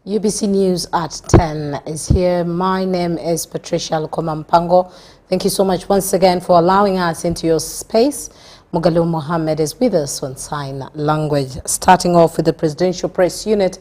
UBC News at 10 is here. My name is Patricia Lukoma. Thank you so much once again for allowing us into your space. Mugalu Mohammed is with us on sign language. Starting off with the Presidential Press Unit,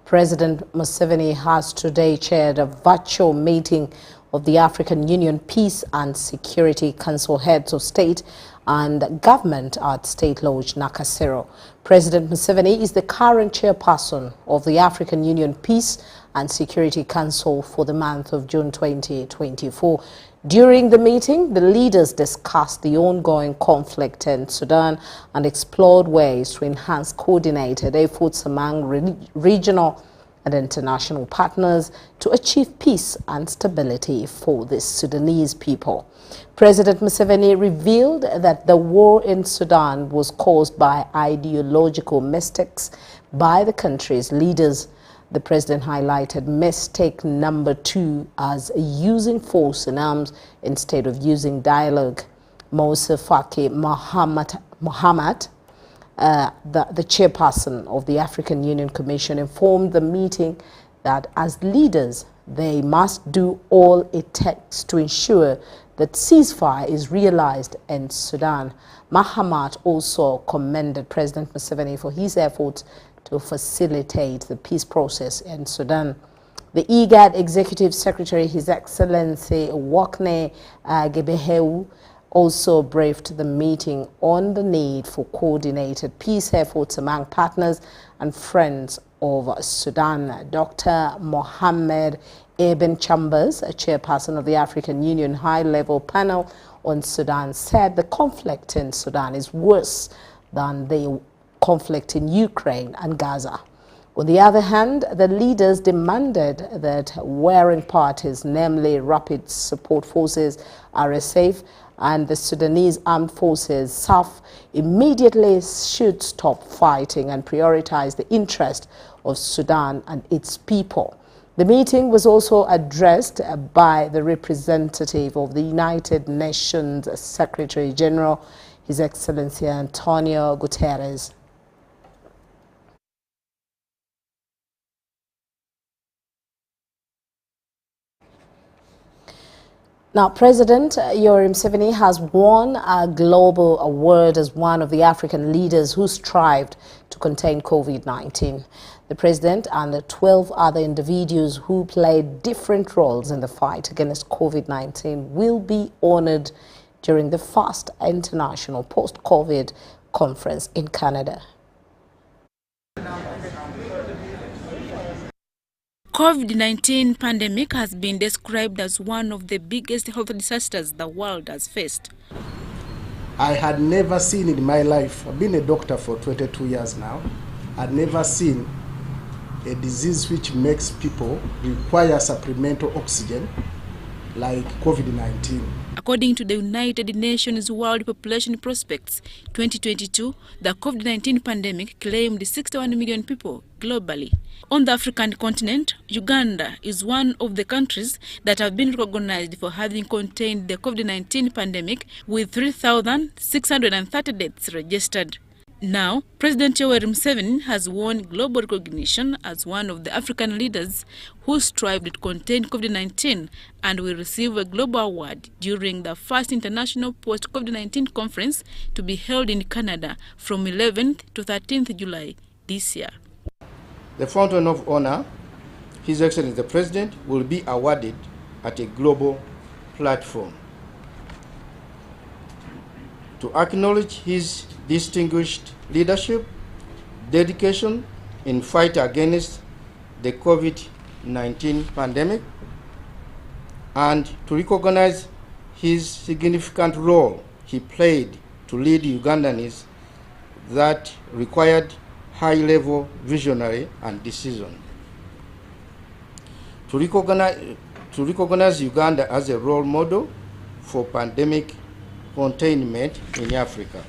President Museveni has today chaired a virtual meeting of the African Union Peace and Security Council heads of state and government at State Lodge, Nakasero. President Museveni is the current chairperson of the African Union Peace and Security Council for the month of June 2024. During the meeting, the leaders discussed the ongoing conflict in Sudan and explored ways to enhance coordinated efforts among regional and international partners to achieve peace and stability for the Sudanese people. President Museveni revealed that the war in Sudan was caused by ideological mistakes by the country's leaders. The president highlighted mistake number 2 as using force and arms instead of using dialogue. Musa Faki Mohammed, the chairperson of the African Union Commission, informed the meeting that as leaders, they must do all it takes to ensure that ceasefire is realized in Sudan. Mohammed also commended President Museveni for his efforts to facilitate the peace process in Sudan. The IGAD Executive Secretary, His Excellency Wakne Gebehew, also briefed the meeting on the need for coordinated peace efforts among partners and friends of Sudan. Dr. Mohammed Ibn Chambers, a chairperson of the African Union High-Level Panel on Sudan, said the conflict in Sudan is worse than the conflict in Ukraine and Gaza. On the other hand, the leaders demanded that warring parties, namely Rapid Support Forces, RSF, and the Sudanese Armed Forces, SAF, immediately should stop fighting and prioritize the interest of Sudan and its people. The meeting was also addressed by the representative of the United Nations Secretary General, His Excellency Antonio Guterres. Now, President Yoweri Museveni has won a global award as one of the African leaders who strived to contain COVID-19. The president and the 12 other individuals who played different roles in the fight against COVID-19 will be honored during the first international post-COVID conference in Canada. COVID-19 pandemic has been described as one of the biggest health disasters the world has faced. I had never seen in my life, I've been a doctor for 22 years now, I'd never seen a disease which makes people require supplemental oxygen like COVID-19. According to the United Nations World Population Prospects 2022, the COVID-19 pandemic claimed 61 million people globally. On the African continent, Uganda is one of the countries that have been recognized for having contained the COVID-19 pandemic with 3,630 deaths registered. Now, President Yoweri Museveni has won global recognition as one of the African leaders who strived to contain COVID-19 and will receive a global award during the first international post-COVID-19 conference to be held in Canada from 11th to 13th July this year. The Fountain of Honor, His Excellency the President, will be awarded at a global platform to acknowledge his distinguished leadership, dedication in fight against the COVID-19 pandemic, and to recognize his significant role he played to lead Ugandans that required high-level visionary and decision. To recognize Uganda as a role model for pandemic containment in Africa.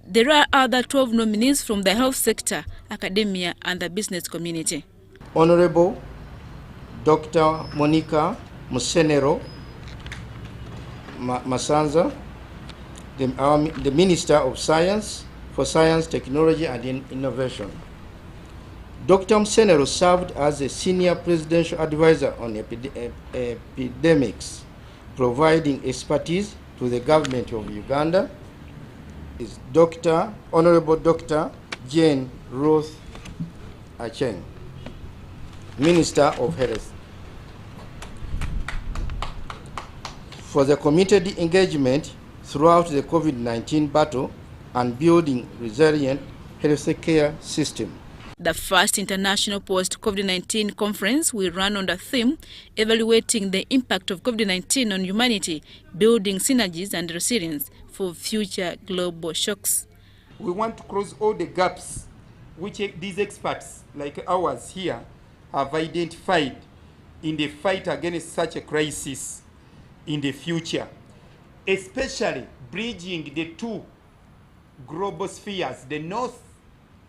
There are other 12 nominees from the health sector, academia, and the business community. Honorable Dr. Monica Musenero Masanza, the Minister of Science, for Science, Technology, and Innovation. Dr. Museveni served as a senior presidential advisor on epidemics, providing expertise to the government of Uganda. Is Honorable Dr. Jane Ruth Acheng, Minister of Health, for the committed engagement throughout the COVID-19 battle and building resilient healthcare system. The first international post-COVID-19 conference will run on the theme evaluating the impact of COVID-19 on humanity, building synergies and resilience for future global shocks. We want to close all the gaps which these experts like ours here have identified in the fight against such a crisis in the future, especially bridging the two global spheres, the North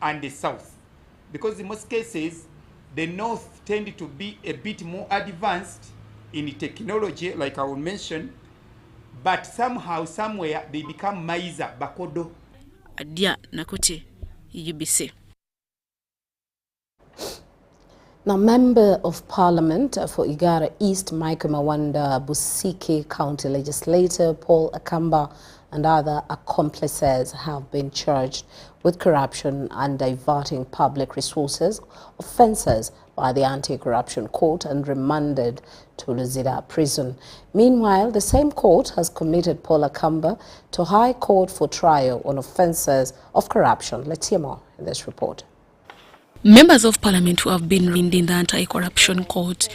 and the South. Because in most cases, the North tend to be a bit more advanced in technology, like I will mention, but somehow, somewhere, they become Maiza, Bakodo. Adia Nakote, UBC. Now, Member of Parliament for Igara East, Michael Mawanda, Busiki County Legislator Paul Akamba, and other accomplices have been charged with corruption and diverting public resources offences by the Anti-Corruption Court and remanded to Luzira Prison. Meanwhile, the same court has committed Paul Akamba to High Court for trial on offences of corruption. Let's hear more in this report. Members of Parliament who have been arraigned in the Anti-Corruption Court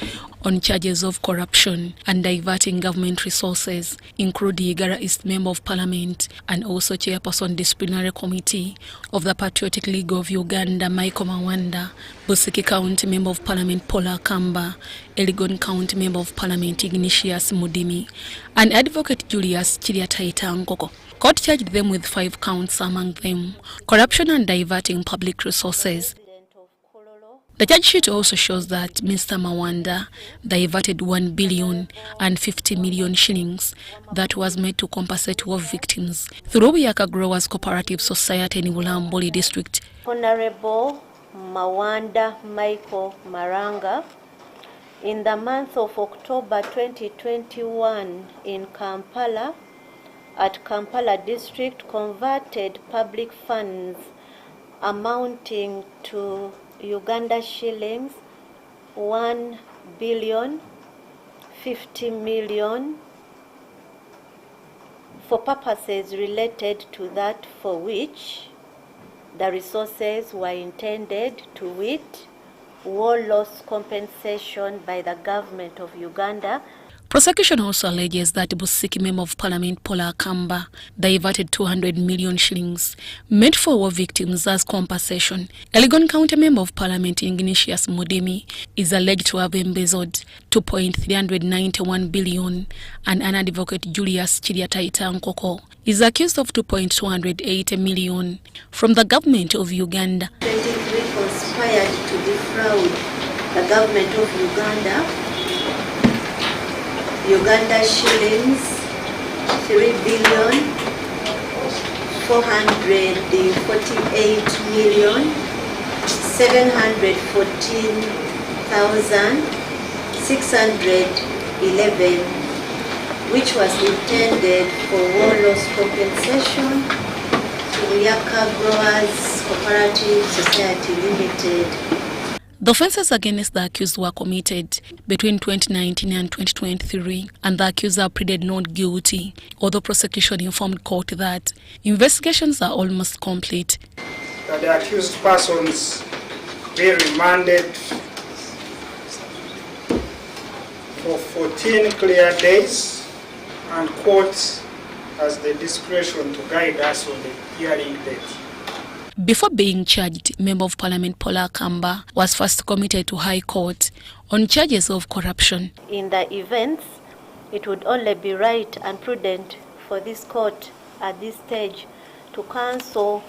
on charges of corruption and diverting government resources include the Igara East Member of Parliament and also Chairperson Disciplinary Committee of the Patriotic League of Uganda, Michael Mawanda, Busiki County Member of Parliament Paul Akamba, Elgon County Member of Parliament Ignatius Mudimi, and Advocate Julius Chiriataita Ngoko. Court charged them with 5 counts, among them corruption and diverting public resources. The charge sheet also shows that Mr. Mawanda diverted 1 billion and 50 million shillings that was made to compensate war victims through Yaka Growers Cooperative Society in Bulamboli District. Honorable Mawanda Michael Maranga, in the month of October 2021 in Kampala, at Kampala District, converted public funds amounting to Uganda shillings 1 billion 50 million for purposes related to that for which the resources were intended, to wit, war loss compensation by the government of Uganda. Prosecution also alleges that Busiki Member of Parliament Paul Akamba diverted 200 million shillings meant for war victims as compensation. Elgon County Member of Parliament Ignatius Mudimi is alleged to have embezzled 2.391 billion, and an advocate Julius Chiriataita Nkoko is accused of 2.280 million from the government of Uganda. 23 conspired to defraud the government of Uganda shillings 3 billion 448 million 714,611, which was intended for war loss compensation to Yaka Growers Cooperative Society Limited. The offences against the accused were committed between 2019 and 2023, and the accuser pleaded not guilty, although prosecution informed court that investigations are almost complete. That the accused persons be remanded for 14 clear days, and court has the discretion to guide us on the hearing date. Before being charged, Member of Parliament Paul Akamba was first committed to High Court on charges of corruption. In the events, it would only be right and prudent for this court at this stage to cancel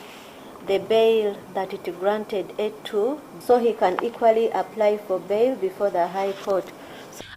the bail that it granted aid to, so he can equally apply for bail before the High Court.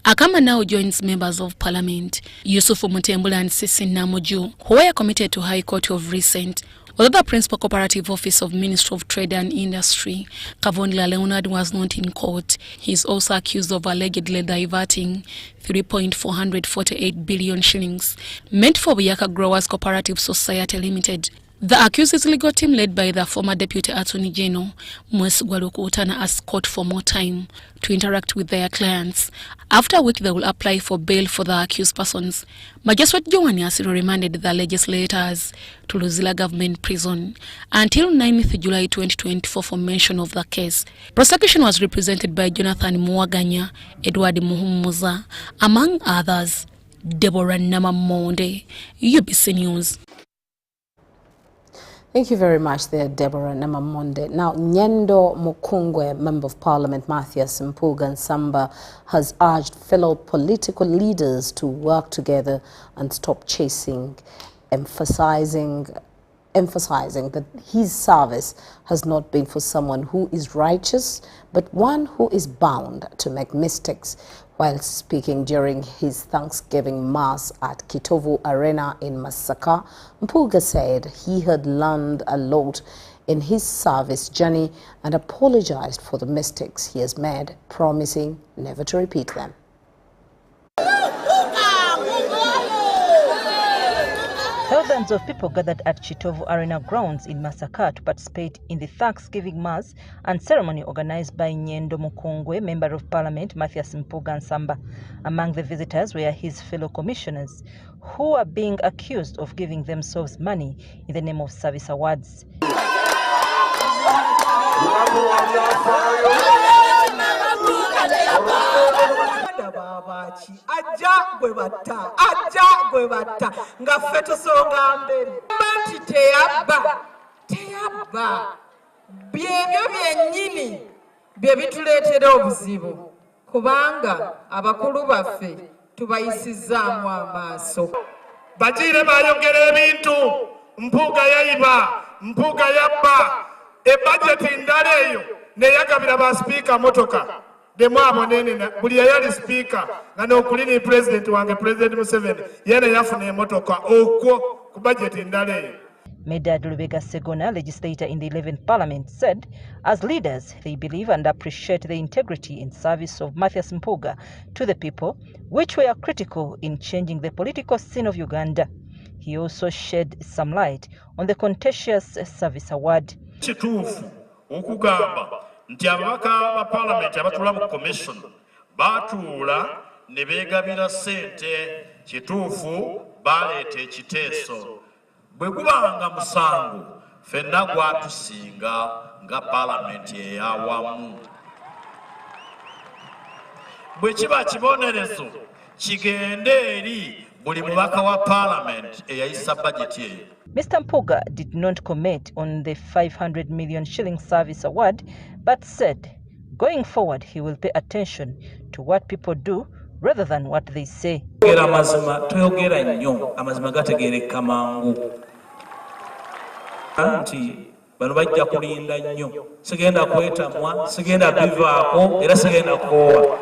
Akamba now joins members of Parliament Yusufu Mutembula and Sisi Namuju, who were committed to High Court of recent Although the principal cooperative office of Ministry of Trade and Industry, Kavondla Leonard, was not in court, he is also accused of allegedly diverting 3.448 billion shillings meant for Buyaka Growers Cooperative Society Limited. The accused legal team, led by the former Deputy Attorney General, Mwesigwa Lukutana, asked court for more time to interact with their clients, after which they will apply for bail for the accused persons. Magistrate Yoweri Asiro remanded the legislators to Luzira Government Prison until 9th July 2024 for mention of the case. Prosecution was represented by Jonathan Muwaganya, Edward Muhumuza, among others. Deborah Namamonde, UBC News. Thank you very much there, Deborah Namamonde. Now, Nyendo Mukungwe, Member of Parliament Mathias Mpuga Nsamba, has urged fellow political leaders to work together and stop chasing, emphasizing that his service has not been for someone who is righteous, but one who is bound to make mistakes. While speaking during his Thanksgiving Mass at Kitovu Arena in Masaka, Mpuga said he had learned a lot in his service journey and apologized for the mistakes he has made, promising never to repeat them. Thousands of people gathered at Kitovu Arena grounds in Masaka to participate in the Thanksgiving Mass and ceremony organized by Nyendo Mukungwe, Member of Parliament Mathias Mpuga Nsamba. Among the visitors were his fellow commissioners, who are being accused of giving themselves money in the name of service awards. nga ffe tusonga mbere nti teyabba byebyo byennyini bye bituleetera obuzibu kubanga abakulu baffe tubayisizaamu amaaso. Bagiire bayogera ebintu Mpuga yayiba, Mpuga yabba, ebajeti ndala eyo neyagabira ba speaker motoka. Demwabo nene buli yali speaker nga n'okulini president wange President Museveni yene yafuna emotoka okwo ku budget ndala eyo. Medad Lubega Segona, legislator in the 11th Parliament, said as leaders they believe and appreciate the integrity and service of Mathias Mpuga to the people, which were critical in changing the political scene of Uganda. He also shed some light on the contentious service award. Kituufu okugamba nti ababaka ba Parliament abatula mu commission batuula ne beegabira ssente, kituufu baleeta ekiteeso. Bwe gubanga musango ffenna gwatusinga nga Parliament ey'awamu. Bwe kiba kibonerezo kigende eri buli mubaka wa Parliament eyayisa budget eyo. Mr. Mpuga did not comment on the 500 million shilling service award, but said going forward he will pay attention to what people do rather than what they say. Tuyogera nnyo amazima gategeereka mangu nti bano bajja kulinda nnyo, sigenda kwetamwa, sigenda bivaako era sigenda kukoowa.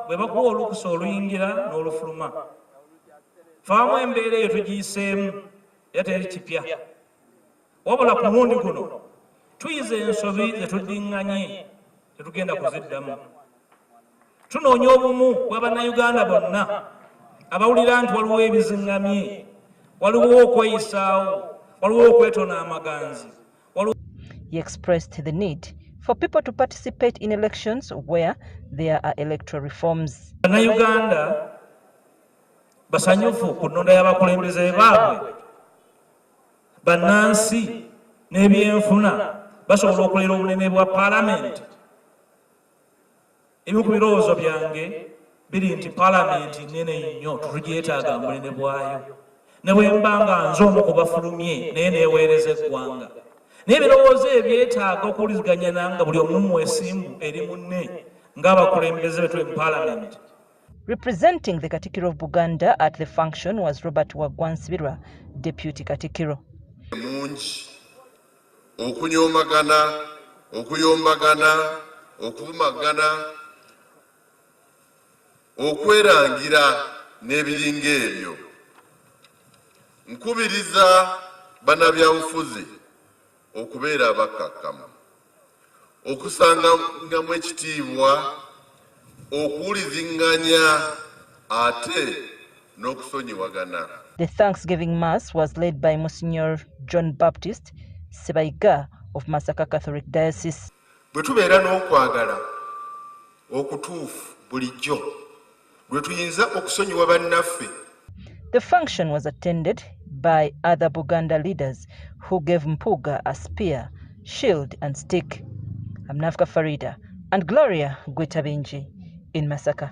Bwe bakuwa olukusa oluyingira n'olufuluma, faamu embeera eyo tugiyiseemu era teri kipya. Wabula ku mulundi guno tuyize ensobi ze tuddiŋŋanye tetugenda kuziddamu. Tunoonya obumu bw'Abannayuganda bonna abawulira nti waliwo ebiziŋŋamye, waliwo okweyisaawo, waliwo okwetona amaganzi. He expressed the need for people to participate in elections where there are electoral reforms. Bannayuganda basanyufu ku nnonda y'abakulembeze baabwe, bannansi n'ebyenfuna basobola okuleera obunene bwa Parliament. Ebimu ku birowoozo byange biri nti Parliament nnene nnyo, tugyetaaga mu bunene bwayo. Ne bwe mba nga nze omu ku bafulumye naye neeweereza eggwanga. Naye ebirowoozo ebyetaaga okuwuliziganya nanga buli omu mwesimbu eri munne ng'abakulembeze betwe mu Parliament. Representing the Katikiro of Buganda at the function was Robert Wagwansibirwa, Deputy Katikiro. Mungi okunyombagana, okuvumagana, okwerangira n'ebiringa ebyo Nkubiriza bannabyabufuzi okubeera abakakkamu, okusangamu ekitiibwa, okuwulizinganya ate n'okusonyiwagana. The Thanksgiving Mass was led by Monsignor John Baptist Sebaiga of Masaka Catholic Diocese. Bwe tubeera n'okwagala okutuufu bulijjo, lwe tuyinza okusonyiwa bannaffe. The function was attended by other Buganda leaders who gave Mpuga a spear, shield and stick. I'm Nafka Farida and Gloria Gwitabinji in Masaka.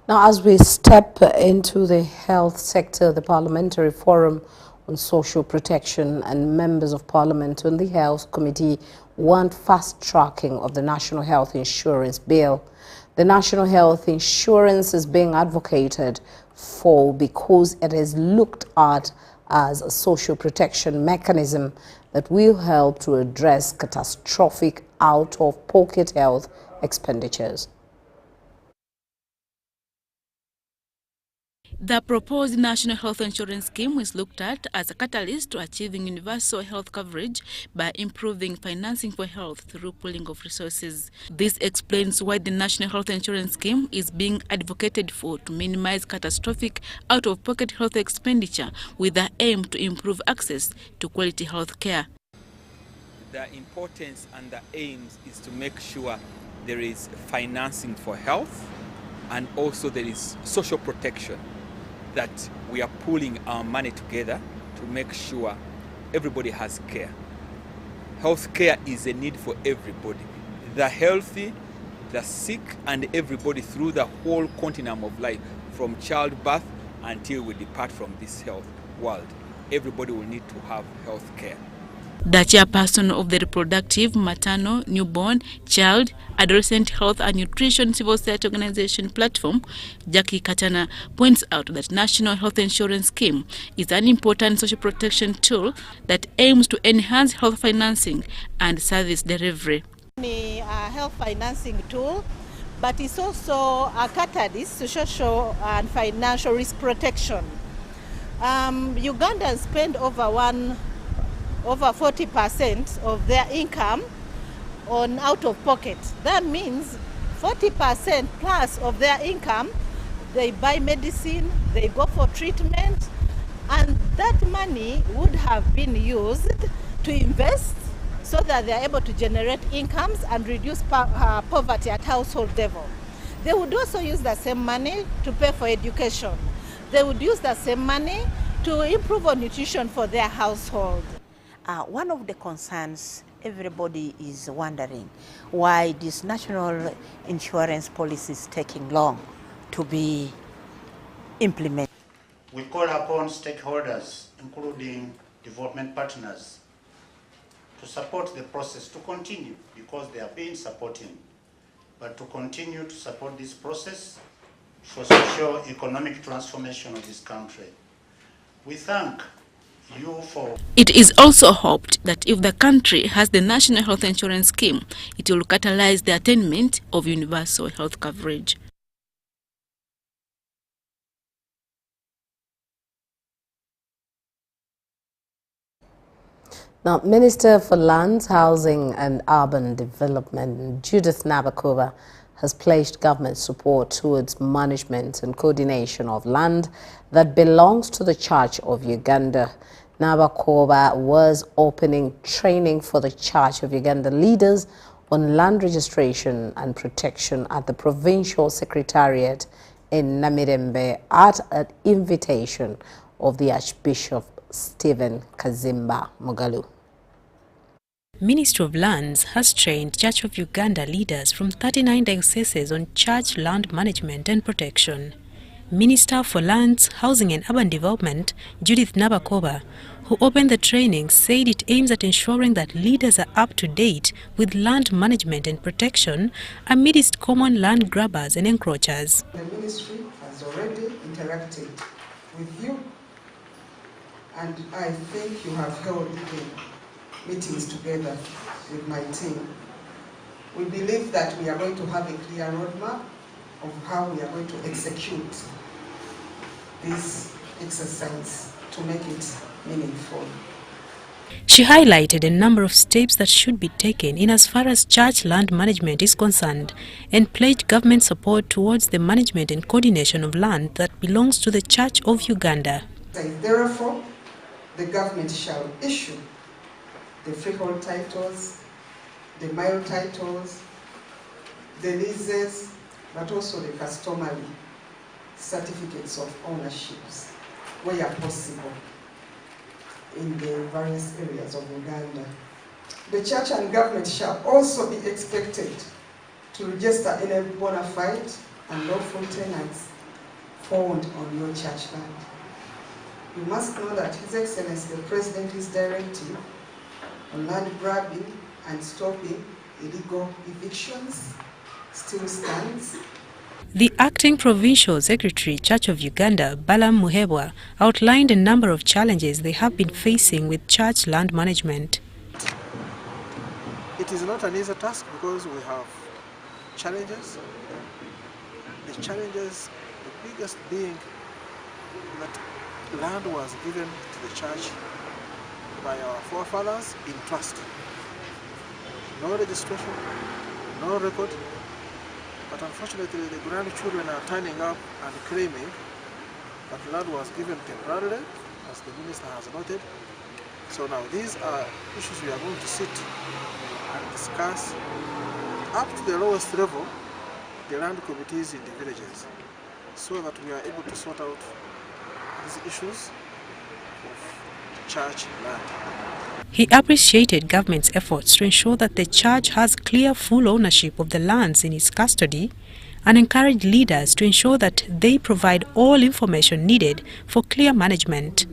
Now, as we step into the health sector, the Parliamentary Forum on Social Protection and members of Parliament on the Health Committee want fast-tracking of the National Health Insurance Bill. The National Health Insurance is being advocated for because it is looked at as a social protection mechanism that will help to address catastrophic out-of-pocket health expenditures. The proposed National Health Insurance Scheme is looked at as a catalyst to achieving universal health coverage by improving financing for health through pooling of resources. This explains why the National Health Insurance Scheme is being advocated for to minimize catastrophic out-of-pocket health expenditure with the aim to improve access to quality health care. The importance and the aims is to make sure there is financing for health and also there is social protection, that we are pooling our money together to make sure everybody has care. Health care is a need for everybody, the healthy, the sick, and everybody through the whole continuum of life, from childbirth until we depart from this health world. Everybody will need to have health care. The chairperson of the Reproductive, Maternal, Newborn, Child, Adolescent Health and Nutrition Civil Society Organization platform, Jackie Katana, points out that National Health Insurance Scheme is an important social protection tool that aims to enhance health financing and service delivery. A health financing tool, but it's also a catalyst to social and financial risk protection. Ugandans spend over 40% of their income on out-of-pocket. That means 40% plus of their income, they buy medicine, they go for treatment, and that money would have been used to invest so that they are able to generate incomes and reduce poverty at household level. They would also use the same money to pay for education. They would use the same money to improve on nutrition for their household. One of the concerns everybody is wondering why this national insurance policy is taking long to be implemented. We call upon stakeholders, including development partners, to support the process, to continue, because they have been supporting, but to continue to support this process for socio-economic transformation of this country. We thank you for... It is also hoped that if the country has the National Health Insurance Scheme, it will catalyze the attainment of universal health coverage. Now, Minister for Lands, Housing and Urban Development, Judith Nabakova, has pledged government support towards management and coordination of land that belongs to the Church of Uganda. Nabakova was opening training for the Church of Uganda leaders on land registration and protection at the Provincial Secretariat in Namirembe at an invitation of the Archbishop Stephen Kazimba Mugalu. Ministry of Lands has trained Church of Uganda leaders from 39 dioceses on church land management and protection. Minister for Lands, Housing and Urban Development, Judith Nabakova, who opened the training, said it aims at ensuring that leaders are up to date with land management and protection amidst common land grabbers and encroachers. The ministry has already interacted with you, and I think you have held meetings together with my team. We believe that we are going to have a clear roadmap of how we are going to execute this exercise to make it meaningful. She highlighted a number of steps that should be taken in as far as church land management is concerned and pledged government support towards the management and coordination of land that belongs to the Church of Uganda. Therefore, the government shall issue the freehold titles, the mile titles, the leases, but also the customary certificates of ownerships where possible in the various areas of Uganda. The church and government shall also be expected to register any bona fide and lawful tenants found on your church land. You must know that His Excellency the President's directive on land grabbing and stopping illegal evictions still stands. The acting provincial secretary, Church of Uganda, Balaam Muhebwa, outlined a number of challenges they have been facing with church land management. It is not an easy task because we have challenges. The challenges, the biggest being that land was given to the church by our forefathers in trust. No registration, no record. But unfortunately, the grandchildren are turning up and claiming that land was given temporarily, as the minister has noted. So now these are issues we are going to sit and discuss up to the lowest level, the land committees in the villages, so that we are able to sort out these issues of church land. He appreciated government's efforts to ensure that the church has clear full ownership of the lands in its custody and encouraged leaders to ensure that they provide all information needed for clear management.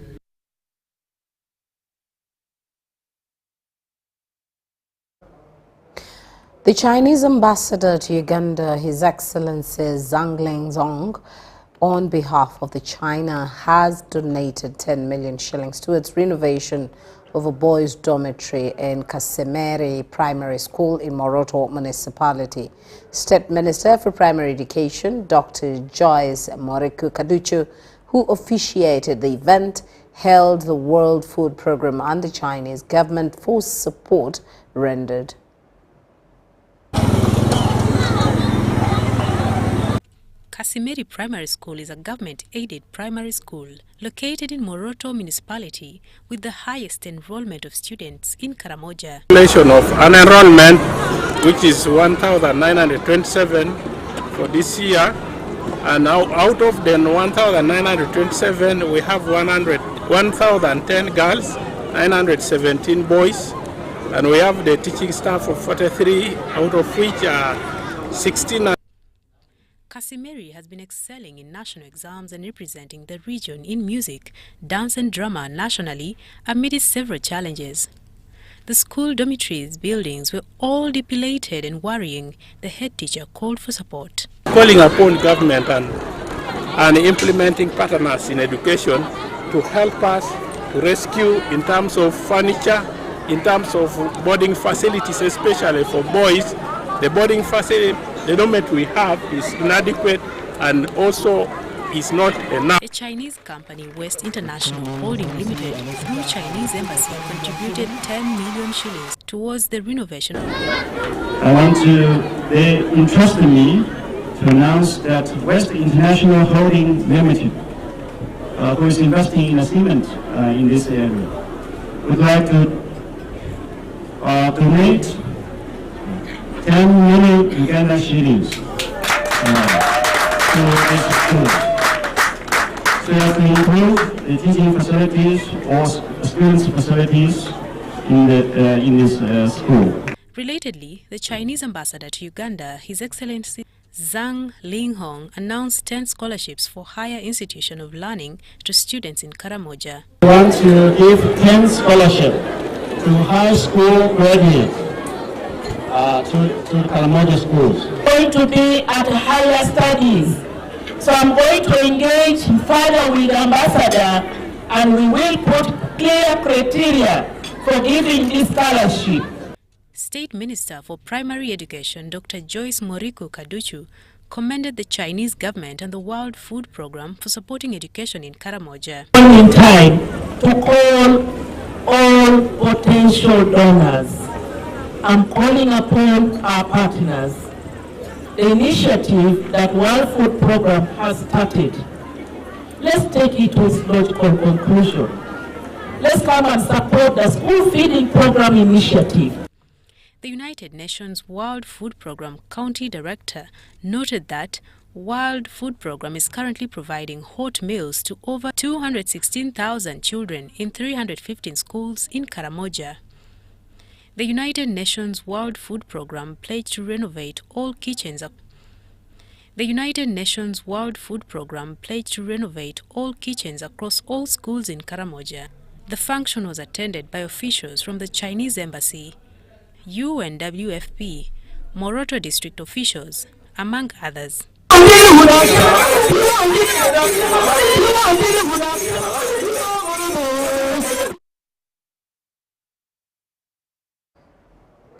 The Chinese ambassador to Uganda, His Excellency Zhang Lingzong, on behalf of the China, has donated 10 million shillings towards renovation of a boys' dormitory in Kasemeri Primary School in Moroto Municipality. State Minister for Primary Education, Dr. Joyce Moriku Kaduchu, who officiated the event, hailed the World Food Programme and the Chinese government for support rendered. Kasemeri Primary School is a government-aided primary school located in Moroto Municipality with the highest enrollment of students in Karamoja. Of an enrollment which is 1,927 for this year, and now out of the 1,927 we have 1,010 girls, 917 boys, and we have the teaching staff of 43, out of which are 69. Kasemeri has been excelling in national exams and representing the region in music, dance and drama nationally amidst several challenges. The school dormitories buildings were all dilapidated and worrying. The head teacher called for support. Calling upon government and implementing partners in education to help us to rescue in terms of furniture, in terms of boarding facilities, especially for boys. The boarding facility, the dormitory we have is inadequate and also is not enough. A Chinese company, West International Holding Limited, through Chinese Embassy, contributed 10 million shillings towards the renovation. They entrusted me to announce that West International Holding Limited, who is investing in a cement in this area, would like to donate 10 million Uganda shillings to this school, so as to improve the teaching facilities or students' facilities in this school. Relatedly, the Chinese ambassador to Uganda, His Excellency Zhang Linghong, announced 10 scholarships for higher institution of learning to students in Karamoja. I want to give 10 scholarships to high school graduates to Karamoja schools. Going to be at higher studies. So I'm going to engage further with the ambassador, and we will put clear criteria for giving this scholarship. State Minister for Primary Education, Dr. Joyce Moriku Kaduchu, commended the Chinese government and the World Food Programme for supporting education in Karamoja. In time to call all potential donors. I'm calling upon our partners. The initiative that World Food Programme has started, let's take it to its logical conclusion. Let's come and support the school feeding program initiative. The United Nations World Food Programme County Director noted that World Food Programme is currently providing hot meals to over 216,000 children in 315 schools in Karamoja. The United Nations World Food Programme pledged to renovate all kitchens. The United Nations World Food Programme pledged to renovate all kitchens across all schools in Karamoja. The function was attended by officials from the Chinese Embassy, UNWFP, Moroto district officials, among others.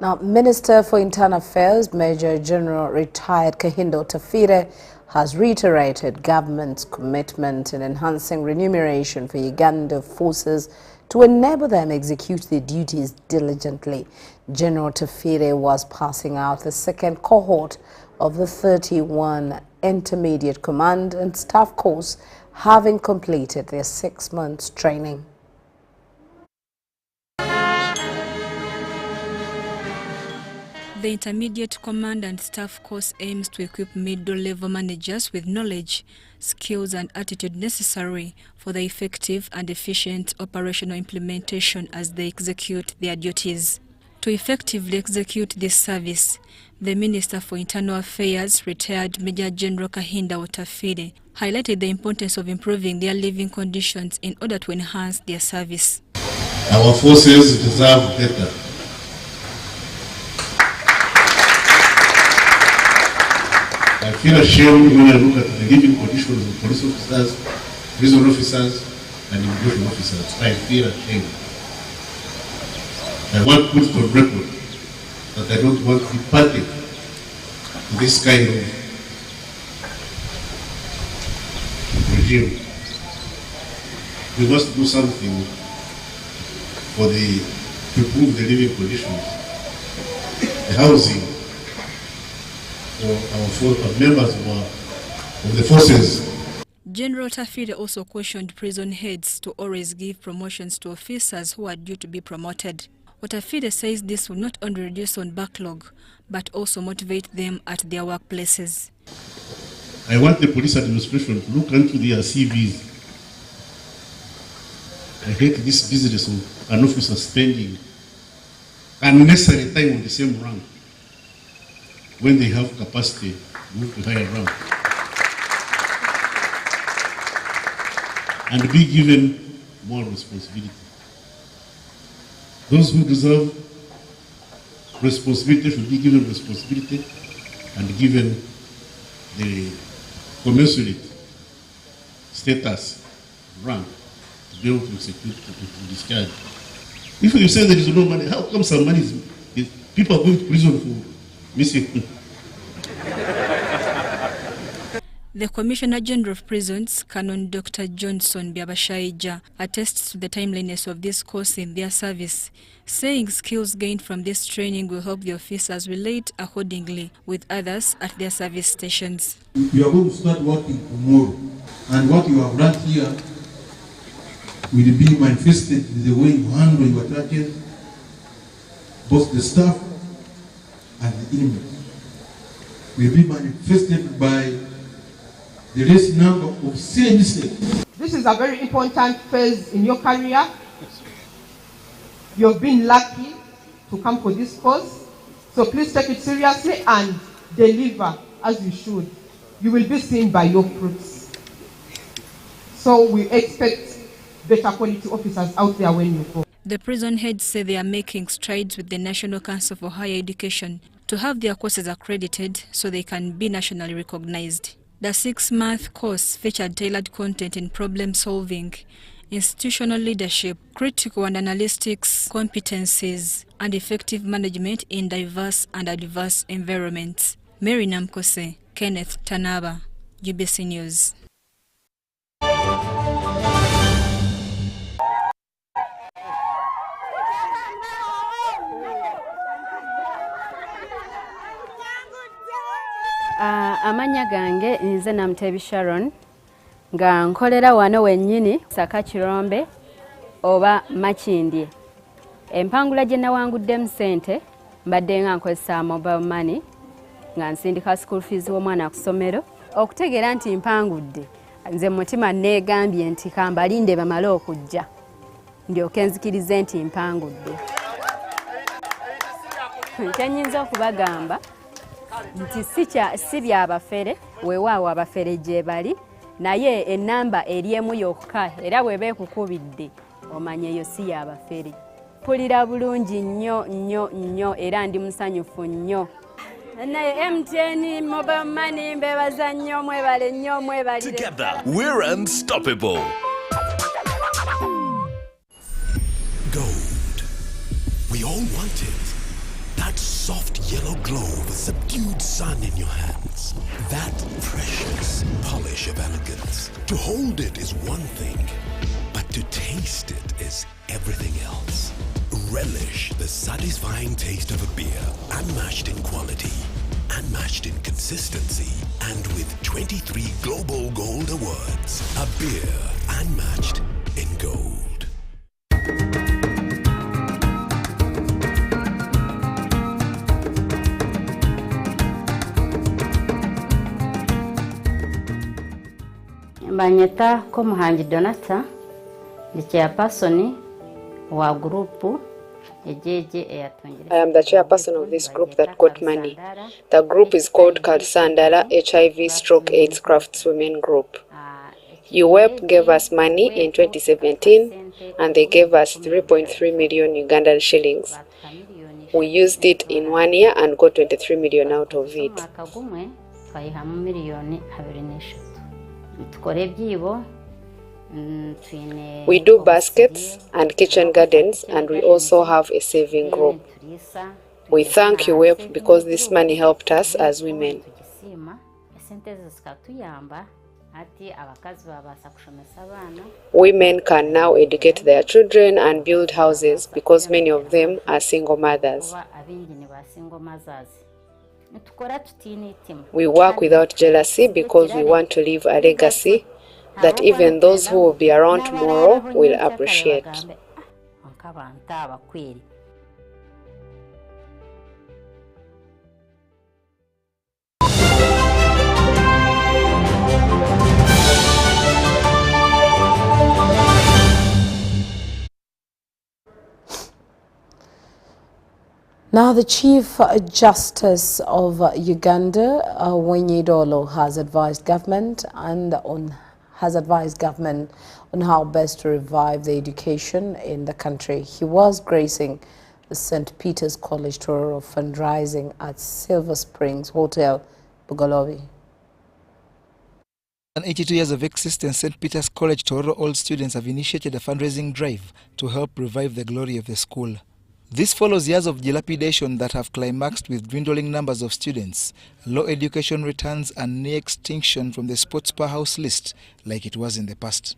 Now, Minister for Internal Affairs, Major General retired Kahindo Tafire, has reiterated government's commitment in enhancing remuneration for Uganda forces to enable them execute their duties diligently. General Tafire was passing out the second cohort of the 31 Intermediate Command and Staff course, having completed their 6 months training. The Intermediate Command and Staff course aims to equip middle-level managers with knowledge, skills and attitude necessary for the effective and efficient operational implementation as they execute their duties. To effectively execute this service, the Minister for Internal Affairs, retired Major General Kahinda Tafire, highlighted the importance of improving their living conditions in order to enhance their service. Our forces deserve better. I feel ashamed when I look at the living conditions of police officers, prison officers, and immigration officers. I feel ashamed. I want to put on record that I don't want to be party to this kind of regime. We must do something to improve the living conditions, the housing, for our members of the forces. General Tafire also cautioned prison heads to always give promotions to officers who are due to be promoted. Tafire says this will not only reduce on backlog, but also motivate them at their workplaces. I want the police administration to look into their CVs. I hate this business of an officer spending unnecessary time on the same rank when they have capacity to move to higher rank. And be given more responsibility. Those who deserve responsibility should be given responsibility and given the commensurate status, rank, to be able to execute, to discharge. If you say there is no money, how come some money is people are going to prison for missing? The Commissioner General of Prisons, Canon Dr. Johnson Byabashaija, attests to the timeliness of this course in their service, saying skills gained from this training will help the officers relate accordingly with others at their service stations. You are going to start working tomorrow, and what you have learned here will be manifested in the way you handle your target, both the staff and the inmates. Will be manifested by the least number of silly mistakes. This is a very important phase in your career. You've been lucky to come for this course, so please take it seriously and deliver as you should. You will be seen by your fruits. So we expect better quality officers out there when you go. The prison heads say they are making strides with the National Council for Higher Education to have their courses accredited so they can be nationally recognized. The 6-month course featured tailored content in problem solving, institutional leadership, critical and analytics competencies, and effective management in diverse and adverse environments. Mary Namkose, Kenneth Tanaba, UBC News. Amanya gange nze Namtebi Sharon nga nkolera wano wennyini Saka Kirombe oba Makindye. Empangula gye nawanguddemu ssente mbadde nga nkozesa mobile money nga nsindika school fees w'omwana ku ssomero. Okutegeera nti mpangudde nze mutima neegambye nti kambalinde bamale okujja ndyoke nzikirize nti mpangudde. Kyenyinza okubagamba nti si byabafere weewaawo abafere gye bali naye ennamba eri emu yokka era bw'eba ekukubidde omanya eyo si yabafere. Mpulira bulungi nnyo nnyo nnyo era ndi musanyufu nnyo. Naye MTN mobile money mbebaza nnyo mwebale nnyo mwebalire. Together we're unstoppable. Gold. We all want it. That soft yellow glow of a subdued sun in your hands. That precious polish of elegance. To hold it is one thing, but to taste it is everything else. Relish the satisfying taste of a beer, unmatched in quality, unmatched in consistency, and with 23 Global Gold Awards. A beer unmatched in gold. Banyeta ko Muhangi Donata the chairperson wa group ejeje eyatongere. I am the chairperson of this group that got money. The group is called Kalsandala HIV/AIDS Craftswomen Group. UWEP gave us money in 2017 and they gave us 3.3 million Ugandan shillings. We used it in 1 year and got 23 million out of it. We do baskets and kitchen gardens, and we also have a saving group. We thank UWEP because this money helped us as women. Women can now educate their children and build houses because many of them are single mothers. We work without jealousy because we want to leave a legacy that even those who will be around tomorrow will appreciate. Now, the Chief Justice of Uganda, Yoweri Dolo, has advised government on how best to revive the education in the country. He was gracing the St. Peter's College Tororo fundraising at Silver Springs Hotel, Bugalobi. In 82 years of existence, St. Peter's College Tororo Old students have initiated a fundraising drive to help revive the glory of the school. This follows years of dilapidation that have climaxed with dwindling numbers of students, low education returns and near extinction from the sports powerhouse list like it was in the past.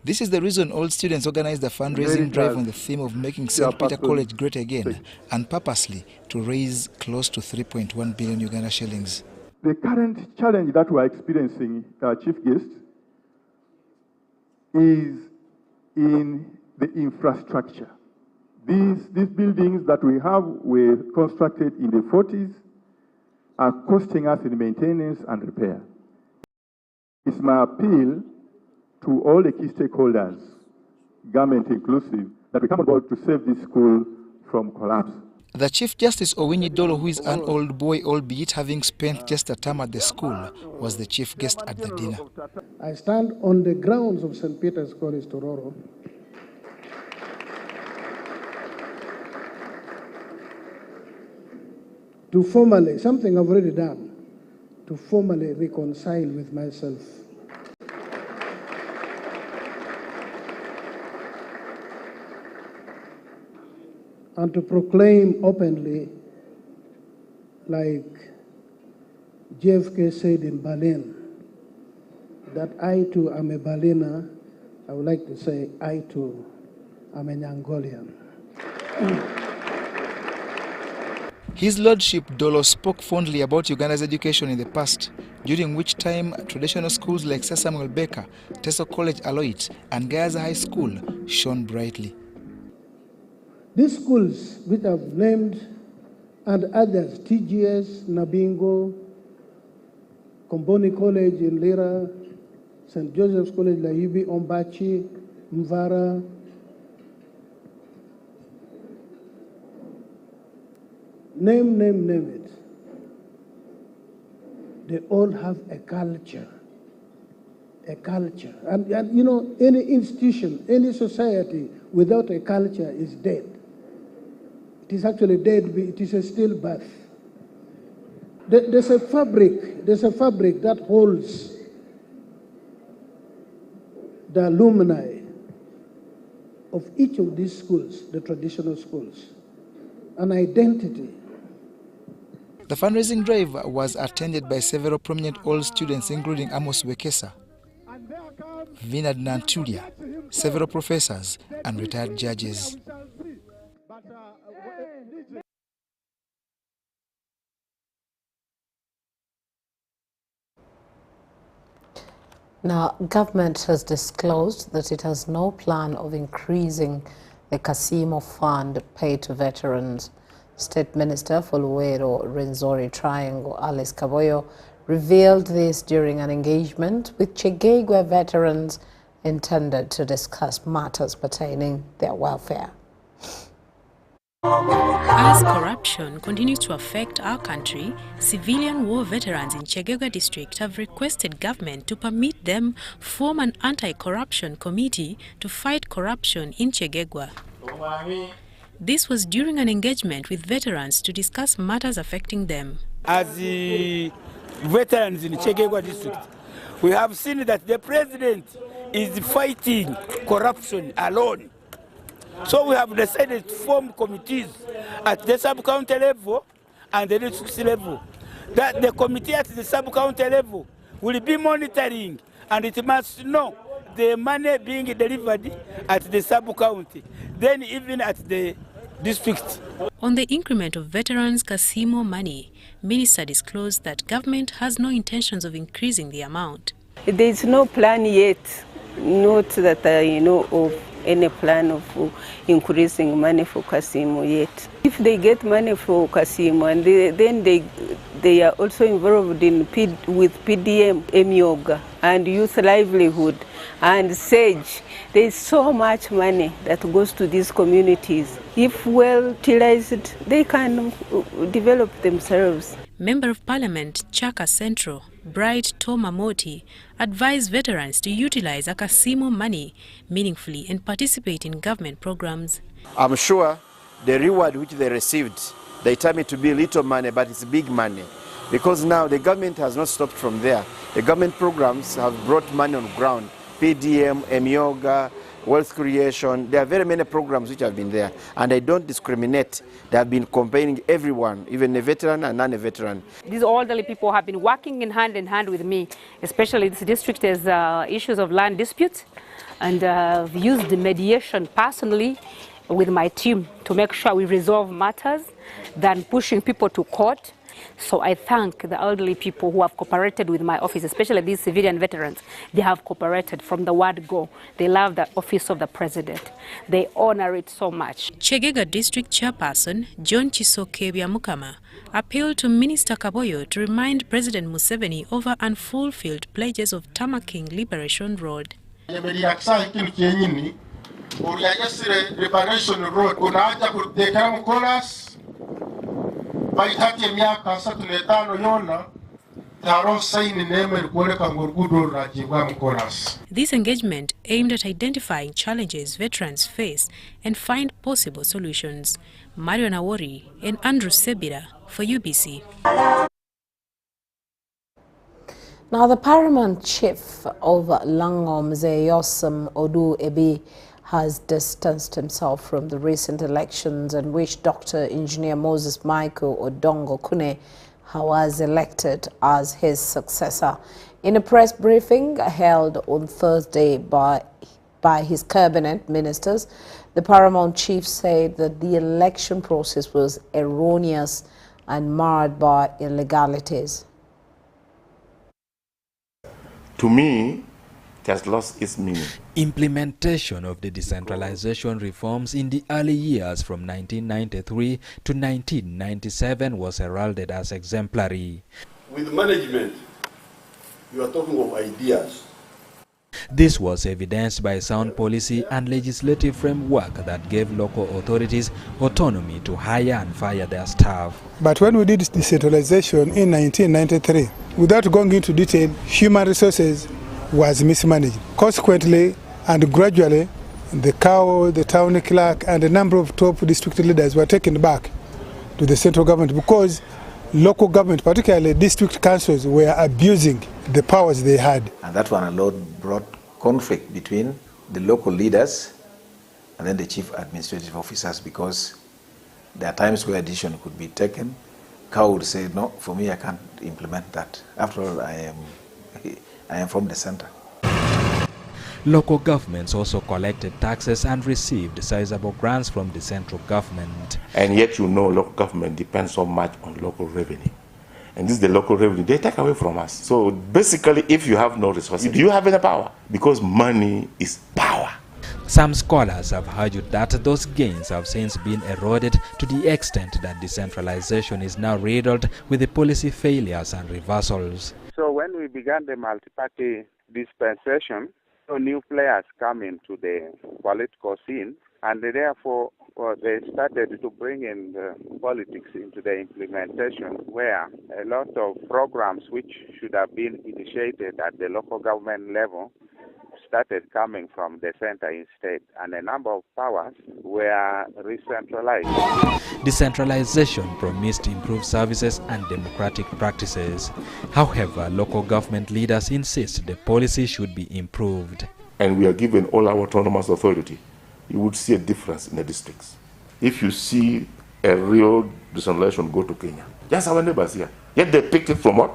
This is the reason all students organized a fundraising drive on the theme of making St. Peter College great again and purposely to raise close to 3.1 billion Uganda shillings. The current challenge that we are experiencing, Chief Guest, is in the infrastructure. These buildings that we have were constructed in the 40s are costing us in maintenance and repair. It's my appeal to all the key stakeholders, government inclusive, that we come on board to save this school from collapse. The Chief Justice Yoweri Dolo, who is an old boy, albeit having spent just a term at the school, was the chief guest at the dinner. I stand on the grounds of St. Peter's College Tororo to formally, something I've already done, to formally reconcile with myself. And to proclaim openly, like JFK said in Berlin that I too am a Berliner. I would like to say I too am a Nyangolian. His Lordship Dolo spoke fondly about Uganda's education in the past, during which time traditional schools like Sir Samuel Baker, Teso College Aloit, and Gayaza High School shone brightly. These schools, which I've named, and others, TGS, Nabingo, Komboni College in Lira, St. Joseph's College, Laibi, Ombachi, Mvara, name it. They all have a culture. And you know, any institution, any society without a culture is dead. It is actually dead, it is a stillbirth. There's a fabric that holds the alumni of each of these schools, the traditional schools, an identity. The fundraising drive was attended by several prominent old students, including Amos Wekesa, Vinad Nantulia, several professors, and retired judges. Now, government has disclosed that it has no plan of increasing the Kasimo Fund paid to veterans. State Minister for Luwero Rwenzori Triangle, Alice Kaboyo, revealed this during an engagement with Chegegwa veterans intended to discuss matters pertaining their welfare. As corruption continues to affect our country, civilian war veterans in Chegegwa district have requested government to permit them form an anti-corruption committee to fight corruption in Chegegwa. This was during an engagement with veterans to discuss matters affecting them. As the veterans in Chegegwa district, we have seen that the president is fighting corruption alone. So we have decided to form committees at the sub-county level and the district level. That the committee at the sub-county level will be monitoring, and it must know the money being delivered at the sub-county, then even at the district. On the increment of veterans' Kasimo money, Minister disclosed that government has no intentions of increasing the amount. There is no plan yet, not that I know of any plan of increasing money for Kasimo yet. If they get money for Kasimo and then they are also involved in with PDM, Emyoga, and youth livelihood and SAGE, there is so much money that goes to these communities. If well utilized, they can develop themselves. Member of Parliament Chaka Central, Bright Toma Moti, advised veterans to utilize Akasimo money meaningfully and participate in government programs. I'm sure the reward which they received, they tell me to be little money, but it's big money. Because now the government has not stopped from there. The government programs have brought money on ground. PDM, Emyoga, wealth creation. There are very many programs which have been there, and they don't discriminate. They have been campaigning everyone, even a veteran and non-veteran. These elderly people have been working in hand with me, especially this district has issues of land disputes, and I've used the mediation personally with my team to make sure we resolve matters than pushing people to court. So I thank the elderly people who have cooperated with my office, especially these civilian veterans. They have cooperated from the word go. They love the office of the president. They honor it so much. Chegegwa District Chairperson John Chisoke Byamukama appealed to Minister Kaboyo to remind President Museveni over unfulfilled pledges of Tamaking Liberation Road. This engagement aimed at identifying challenges veterans face and find possible solutions. Mario Yoweri and Andrew Sebira for UBC. Now, the Paramount Chief of Langom, Yosem Odu Ebi, has distanced himself from the recent elections in which Dr. Engineer Moses Michael Odongo Kune was elected as his successor. In a press briefing held on Thursday by his cabinet ministers, the Paramount Chief said that the election process was erroneous and marred by illegalities. To me, it has lost its meaning. Implementation of the decentralization reforms in the early years from 1993 to 1997 was heralded as exemplary. With management, you are talking of ideas. This was evidenced by sound policy and legislative framework that gave local authorities autonomy to hire and fire their staff. But when we did decentralization in 1993, without going into detail, human resources was mismanaged. Consequently, and gradually, the CAO, the town clerk, and a number of top district leaders were taken back to the central government because local government, particularly district councils, were abusing the powers they had. And that one brought conflict between the local leaders and then the chief administrative officers, because there are times where a decision could be taken. CAO would say, no, for me I can't implement that. After all, I am from the center. Local governments also collected taxes and received sizable grants from the central government. And yet local government depends so much on local revenue. And this is the local revenue they take away from us. So basically, if you have no resources, do you have any power? Because money is power. Some scholars have argued that those gains have since been eroded to the extent that decentralization is now riddled with the policy failures and reversals. So when we began the multi-party dispensation, new players come into the political scene, and therefore they started to bring in the politics into the implementation, where a lot of programs which should have been initiated at the local government level started coming from the center instead, and a number of powers were re-centralized. Decentralization promised to improve services and democratic practices. However, local government leaders insist the policy should be improved. And we are given all our autonomous authority. You would see a difference in the districts. If you see a real decentralization go to Kenya, just our neighbors here, yet they picked it from what?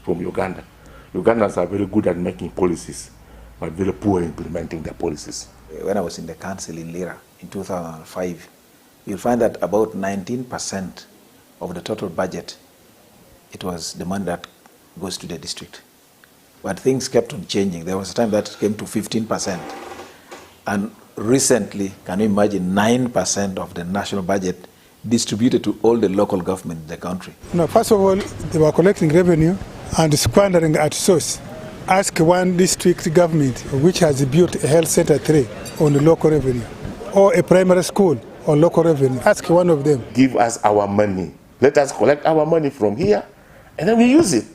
From Uganda. Ugandans are very good at making policies, but very poor implementing their policies. When I was in the council in Lira in 2005, you'll find that about 19% of the total budget, it was the money that goes to the district. But things kept on changing. There was a time that came to 15%. And recently, can you imagine, 9% of the national budget distributed to all the local government in the country? No, first of all, they were collecting revenue and squandering at source. Ask one district government which has built a health center 3 on the local revenue, or a primary school on local revenue. Ask one of them. Give us our money. Let us collect our money from here, and then we use it.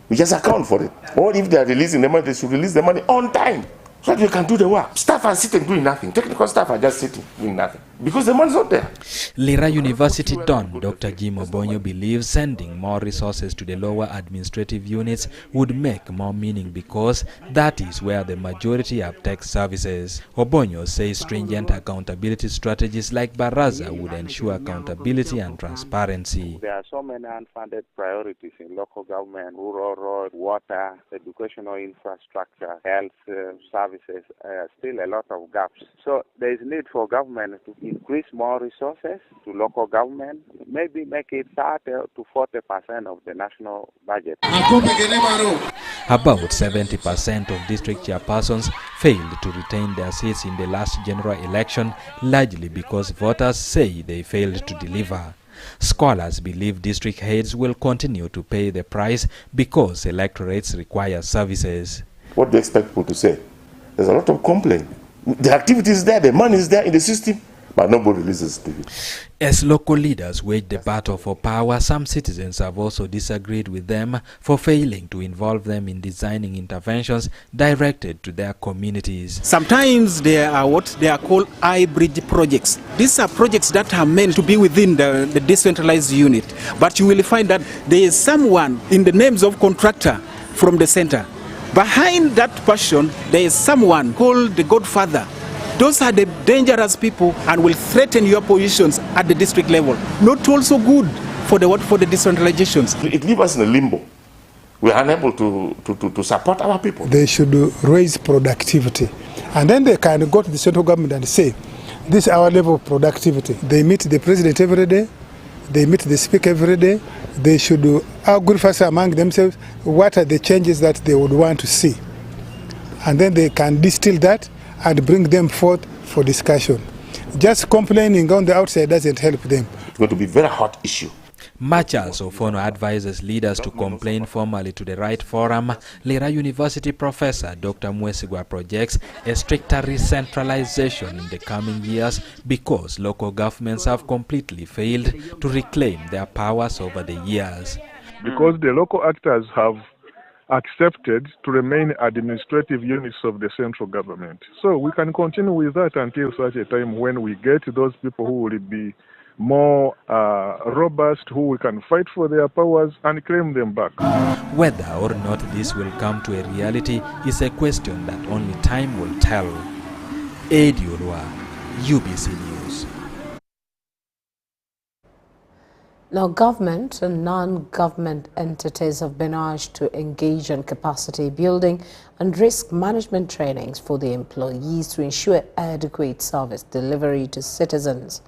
We just account for it. Or if they are releasing the money, they should release the money on time, so that we can do the work. Staff are sitting doing nothing. Technical staff are just sitting doing nothing because the money's not there. Lira University Don Dr. Jim Obonyo believes sending more resources to the lower administrative units would make more meaning because that is where the majority have tech services. Obonyo says stringent accountability strategies like Baraza would ensure accountability and transparency. There are so many unfunded priorities in local government: rural road, water, educational infrastructure, health services, still a lot of gaps. So there is need for government to increase more resources to local government, maybe make it 30 to 40% of the national budget. About 70% of district chairpersons failed to retain their seats in the last general election, largely because voters say they failed to deliver. Scholars believe district heads will continue to pay the price because electorates require services. What do you expect people to say? There's a lot of complaint. The activity is there, the money is there in the system, but nobody listens to it. As local leaders wage the battle for power, some citizens have also disagreed with them for failing to involve them in designing interventions directed to their communities. Sometimes there are what they are called hybrid projects. These are projects that are meant to be within the decentralized unit, but you will find that there is someone in the names of contractor from the center. Behind that person, there is someone called the Godfather. Those are the dangerous people and will threaten your positions at the district level. Not also good for the decentralizations. It leaves us in a limbo. We are unable to support our people. They should raise productivity. And then they can go to the central government and say, this is our level of productivity. They meet the president every day. They meet the speaker every day. They should argue first among themselves what are the changes that they would want to see. And then they can distill that and bring them forth for discussion. Just complaining on the outside doesn't help them. It's going to be a very hot issue. Machas Ofono advises leaders to complain formally to the right forum. Lira University professor Dr. Mwesigwa projects a stricter decentralization in the coming years because local governments have completely failed to reclaim their powers over the years. Because the local actors have accepted to remain administrative units of the central government. So we can continue with that until such a time when we get those people who will be more robust, who we can fight for their powers and claim them back. Whether or not this will come to a reality is a question that only time will tell. Edi Olwa, UBC News. Now, government and non-government entities have been urged to engage in capacity building and risk management trainings for the employees to ensure adequate service delivery to citizens.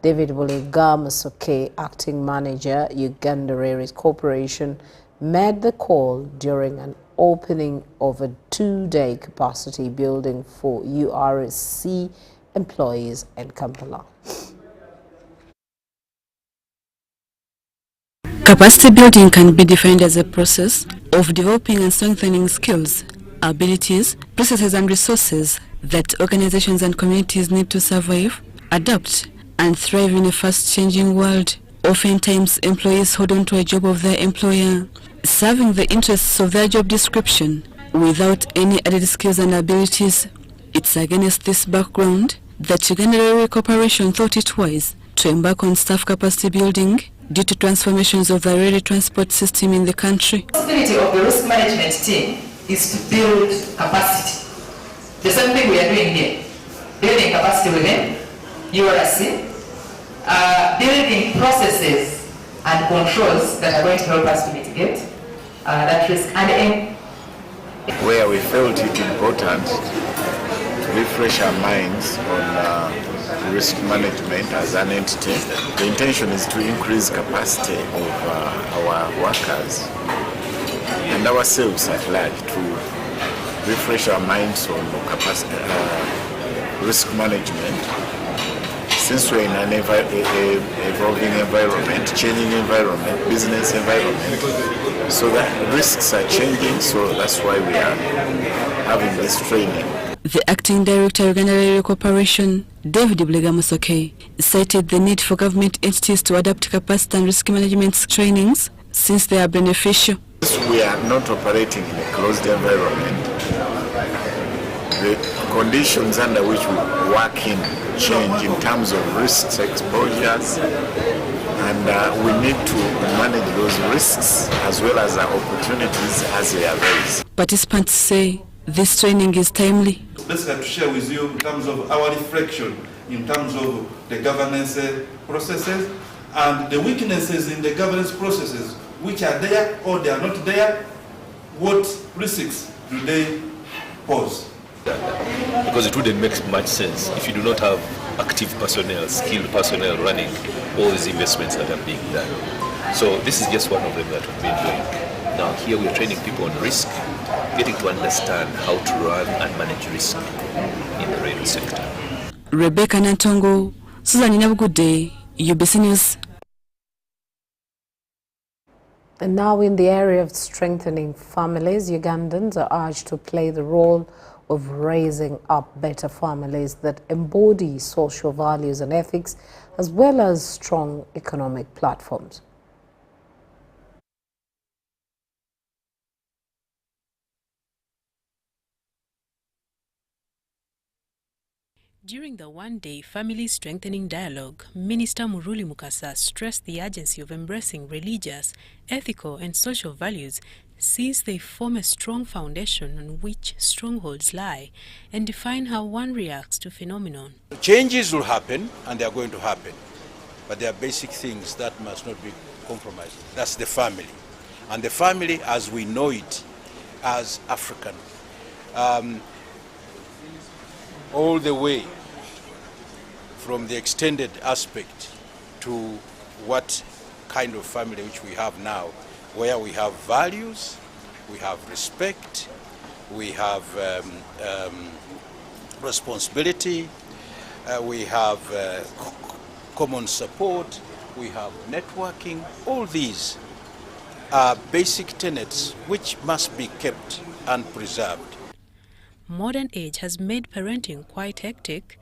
David Bulega Musoke, acting manager, Uganda Railways Corporation, made the call during an opening of a 2-day capacity building for URC employees in Kampala. Capacity building can be defined as a process of developing and strengthening skills, abilities, processes and resources that organizations and communities need to survive, adapt, and thrive in a fast-changing world. Oftentimes, employees hold on to a job of their employer, serving the interests of their job description without any added skills and abilities. It's against this background that Uganda Railway Corporation thought it wise to embark on staff capacity building due to transformations of the railway transport system in the country. The responsibility of the risk management team is to build capacity. The same thing we are doing here, building capacity within URC, building processes and controls that are going to help us to mitigate that risk. And where we felt it important to refresh our minds on risk management as an entity. The intention is to increase capacity of our workers and ourselves at large to refresh our minds on capacity, risk management. Since we're in an evolving environment, changing environment, business environment, so that risks are changing, so that's why we are having this training. The acting director of Uganda Railway Corporation, David Bulega Musoke, cited the need for government entities to adapt capacity and risk management trainings since they are beneficial. We are not operating in a closed environment. The conditions under which we work in change in terms of risks, exposures, and we need to manage those risks as well as our opportunities as they arise. Participants say this training is timely. Basically to share with you in terms of our reflection, in terms of the governance processes and the weaknesses in the governance processes, which are there or they are not there, what risks do they pose? Because it wouldn't make much sense if you do not have active personnel, skilled personnel running all these investments that are being done. So this is just one of them that we've been doing. Now here we're training people on risk, getting to understand how to run and manage risk in the railway sector. Rebecca Nantongo, Susan Inabugude, UBC News. And now in the area of strengthening families, Ugandans are urged to play the role of raising up better families that embody social values and ethics, as well as strong economic platforms. During the one-day family strengthening dialogue, Minister Muruli Mukasa stressed the urgency of embracing religious, ethical and social values since they form a strong foundation on which strongholds lie and define how one reacts to phenomenon. Changes will happen and they are going to happen, but there are basic things that must not be compromise. That's the family. And the family as we know it as African, all the way from the extended aspect to what kind of family which we have now, where we have values, we have respect, we have responsibility, we have common support, we have networking. All these are basic tenets which must be kept and preserved. Modern age has made parenting quite hectic.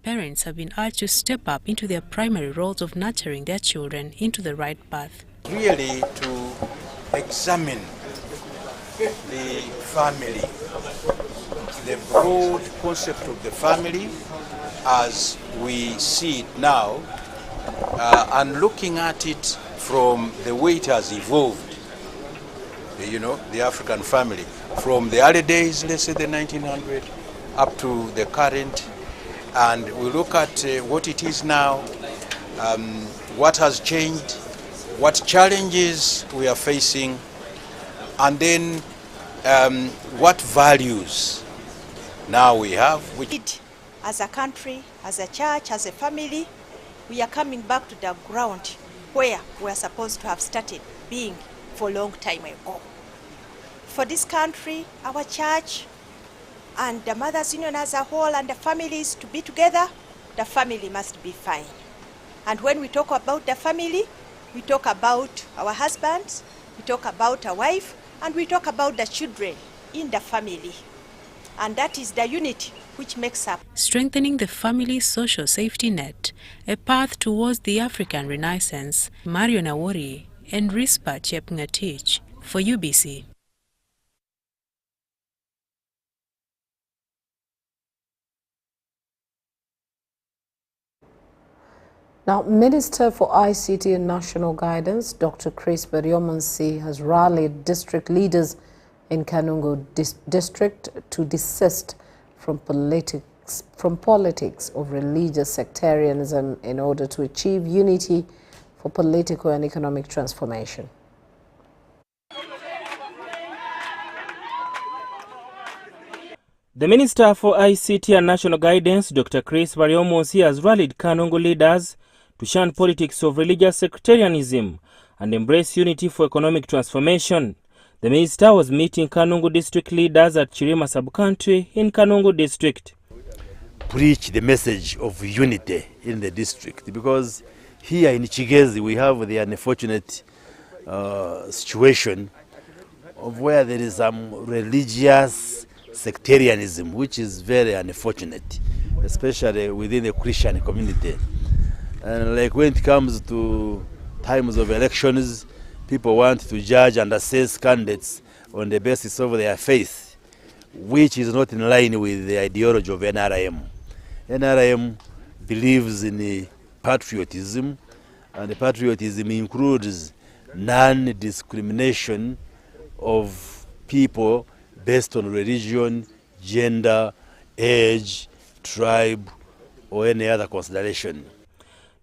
Parents have been urged to step up into their primary roles of nurturing their children into the right path. Really to examine the family, the broad concept of the family as we see it now, and looking at it from the way it has evolved, you know, the African family, from the early days, let's say the 1900s, up to the current, and we look at what it is now, what has changed, what challenges we are facing, and then what values now we have. As a country, as a church, as a family, we are coming back to the ground where we are supposed to have started being for a long time ago. For this country, our church, and the Mothers Union as a whole, and the families to be together, the family must be fine. And when we talk about the family, we talk about our husbands, we talk about our wife, and we talk about the children in the family. And that is the unity which makes up. Strengthening the family social safety net, a path towards the African Renaissance. Mario Yoweri and Rispa Chepngetich for UBC. Now, Minister for ICT and National Guidance, Dr. Chris Baryomonsi, has rallied district leaders in Kanungu district to desist from politics of religious sectarianism in order to achieve unity for political and economic transformation. The Minister for ICT and National Guidance, Dr. Chris Baryomonsi, has rallied Kanungu leaders to shun politics of religious sectarianism and embrace unity for economic transformation. The minister was meeting Kanungu district leaders at Chirima sub-country in Kanungu district. Preach the message of unity in the district, because here in Chigezi we have the unfortunate situation of where there is some religious sectarianism, which is very unfortunate, especially within the Christian community. And like when it comes to times of elections, people want to judge and assess candidates on the basis of their faith, which is not in line with the ideology of NRM. NRM believes in patriotism, and the patriotism includes non-discrimination of people based on religion, gender, age, tribe, or any other consideration.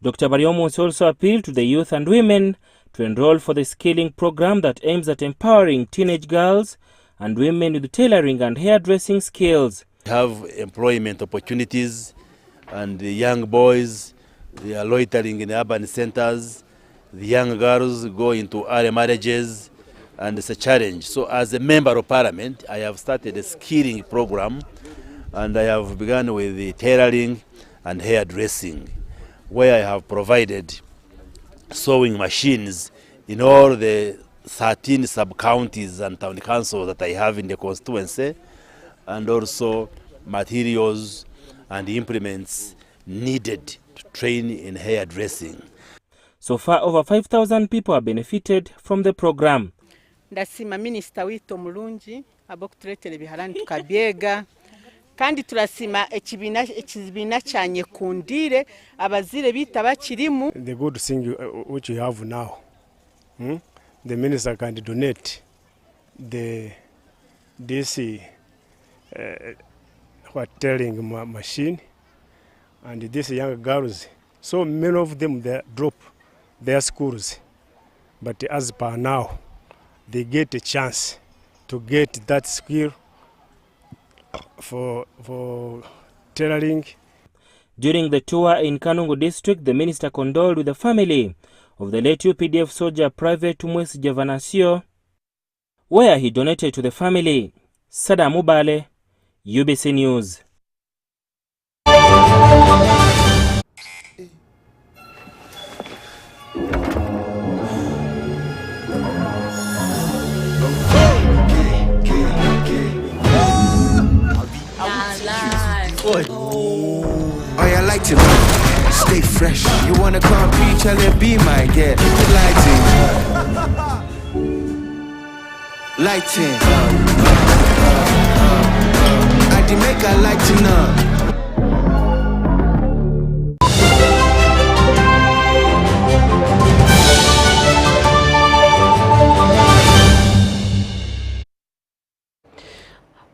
Dr. Baryomonsi also appealed to the youth and women to enroll for the skilling program that aims at empowering teenage girls and women with tailoring and hairdressing skills. We have employment opportunities, and the young boys, they are loitering in urban centers. The young girls go into early marriages, and it's a challenge. So as a member of parliament, I have started a skilling program, and I have begun with the tailoring and hairdressing, where I have provided sewing machines in all the 13 sub-counties and town councils that I have in the constituency, and also materials and implements needed to train in hairdressing. So far, over 5,000 people have benefited from the program. Ndasima Minister wito mulungi abokutuletera biharani tukabyega kandi turasima ekibina cyanye kundire abazire bita bakirimu. The good thing which you have now, the minister can donate this tailoring machine, and these young girls, so many of them they drop their schools but as per now, they get a chance to get that skill for tailoring. During the tour in Kanungu district, the minister condoled with the family of the late UPDF soldier Private Mwesi Javanasio, where he donated to the family. Sada Mubale, UBC News. Oh, I like to stay fresh. You wanna come preach, I'll be my get lighting. Lighting. I did make a lighting up.